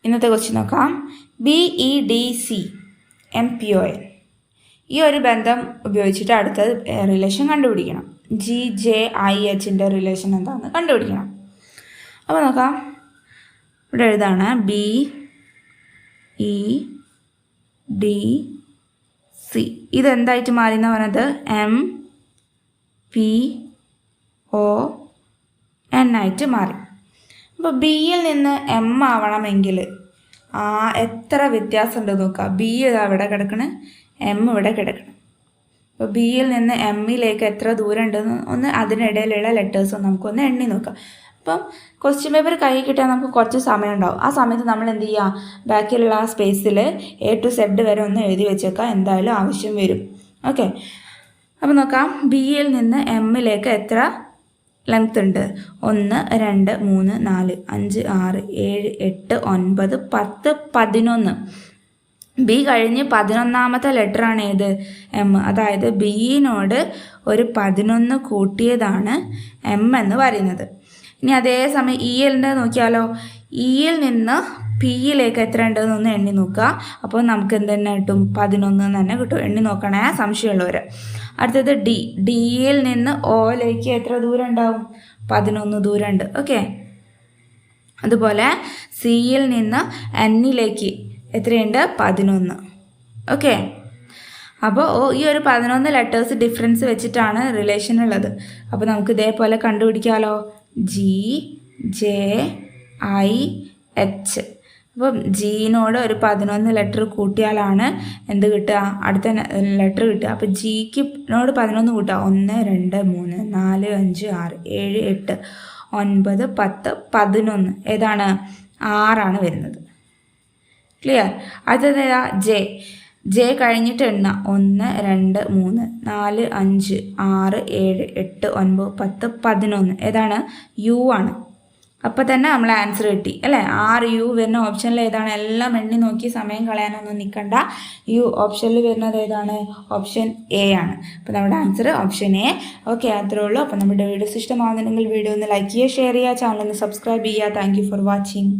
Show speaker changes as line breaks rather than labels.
ഇന്നത്തെ ക്വസ്റ്റ്യൻ നോക്കാം. BEDC MPON ഈ ഒരു ബന്ധം ഉപയോഗിച്ചിട്ട് അടുത്ത റിലേഷൻ കണ്ടുപിടിക്കണം. GJIHൻ്റെ റിലേഷൻ എന്താണെന്ന് കണ്ടുപിടിക്കണം. അപ്പോൾ നോക്കാം, ഇവിടെ എഴുതാണ് BEDC. ഇതെന്തായിട്ട് മാറി എന്ന് പറഞ്ഞത് MPON ആയിട്ട് മാറി. അപ്പോൾ ബിയിൽ നിന്ന് എം ആവണമെങ്കിൽ എത്ര വ്യത്യാസം ഉണ്ടെന്ന് നോക്കുക. ബി ഇവിടെ കിടക്കണ്, എം ഇവിടെ കിടക്കണം. അപ്പോൾ ബിയിൽ നിന്ന് എമ്മിലേക്ക് എത്ര ദൂരം ഉണ്ടെന്ന് ഒന്ന് അതിനിടയിലുള്ള ലെറ്റേഴ്സ് നമുക്കൊന്ന് എണ്ണി നോക്കാം. അപ്പം ക്വസ്റ്റ്യൻ പേപ്പർ കയ്യിൽ കിട്ടാൻ നമുക്ക് കുറച്ച് സമയം ഉണ്ടാവും. ആ സമയത്ത് നമ്മൾ എന്ത് ചെയ്യുക, ബാക്കിലുള്ള ആ സ്പേസിൽ A to Z വരെ ഒന്ന് എഴുതി വെച്ചേക്കാം, എന്തായാലും ആവശ്യം വരും. ഓക്കെ, അപ്പോൾ നോക്കാം. ബിയിൽ നിന്ന് എമ്മിലേക്ക് എത്ര ലെങ്ത് ഉണ്ട്? 1 2 3 4 5 6 7 8 9 10 11. ബി കഴിഞ്ഞ് 11ാമത്തെ ലെറ്ററാണ് ഏത്? എം. അതായത് ബിയിനോട് ഒരു 11 കൂട്ടിയതാണ് എം എന്ന് പറയുന്നത്. ഇനി അതേസമയം ഇഎല്ലിൻ്റെ നോക്കിയാലോ. ഇയിൽ നിന്ന് പിയിലേക്ക് എത്ര ഉണ്ടെന്ന് ഒന്ന് എണ്ണി നോക്കുക. അപ്പോൾ നമുക്ക് എന്ത് തന്നെ കിട്ടും? 11 തന്നെ കിട്ടും. എണ്ണി നോക്കണേ സംശയമുള്ളവർ. അടുത്തത് ഡിയിൽ നിന്ന് ഓയിലേക്ക് എത്ര ദൂരം ഉണ്ടാവും? 11 ദൂരമുണ്ട്. ഓക്കെ, അതുപോലെ സിയിൽ നിന്ന് എന്നിലേക്ക് എത്രയുണ്ട്? 11. ഓക്കെ, അപ്പോൾ ഈ ഒരു 11 ലെറ്റേഴ്സ് ഡിഫറൻസ് വെച്ചിട്ടാണ് റിലേഷൻ ഉള്ളത്. അപ്പോൾ നമുക്ക് ഇതേപോലെ കണ്ടുപിടിക്കാമല്ലോ. GJIH. അപ്പം ജിനോട് ഒരു 11 ലെറ്റർ കൂട്ടിയാലാണ് എന്ത് കിട്ടുക? അടുത്ത ലെറ്റർ കിട്ടുക. അപ്പോൾ ജിനോട് 11 കൂട്ടുക. 1 2 3 4 5 6 7 8 9 10 11. ഏതാണ്? 6 വരുന്നത്. ക്ലിയർ? അടുത്തത് ഏതാ? ജെ കഴിഞ്ഞിട്ട് എണ്ണ. 1 2 3 4 5 6 7 8 9 10 11. ഏതാണ്? യു ആണ്. അപ്പോൾ തന്നെ നമ്മൾ ആൻസർ കിട്ടി അല്ലേ? RU വരുന്ന ഓപ്ഷനിൽ ഏതാണ്? എല്ലാം എണ്ണി നോക്കി സമയം കളയാനൊന്നും നിൽക്കണ്ട. യു ഓപ്ഷനിൽ വരുന്നത് ഏതാണ്? ഓപ്ഷൻ A ആണ്. അപ്പോൾ നമ്മുടെ ആൻസർ ഓപ്ഷൻ A. ഓക്കെ, അത്രേ ഉള്ളൂ. അപ്പോൾ നമ്മുടെ വീഡിയോസ് ഇഷ്ടമാകുന്നുണ്ടെങ്കിൽ വീഡിയോ ഒന്ന് ലൈക്ക് ചെയ്യുക, ഷെയർ ചെയ്യുക, ചാനൽ ഒന്ന് സബ്സ്ക്രൈബ് ചെയ്യുക. Thank you for watching.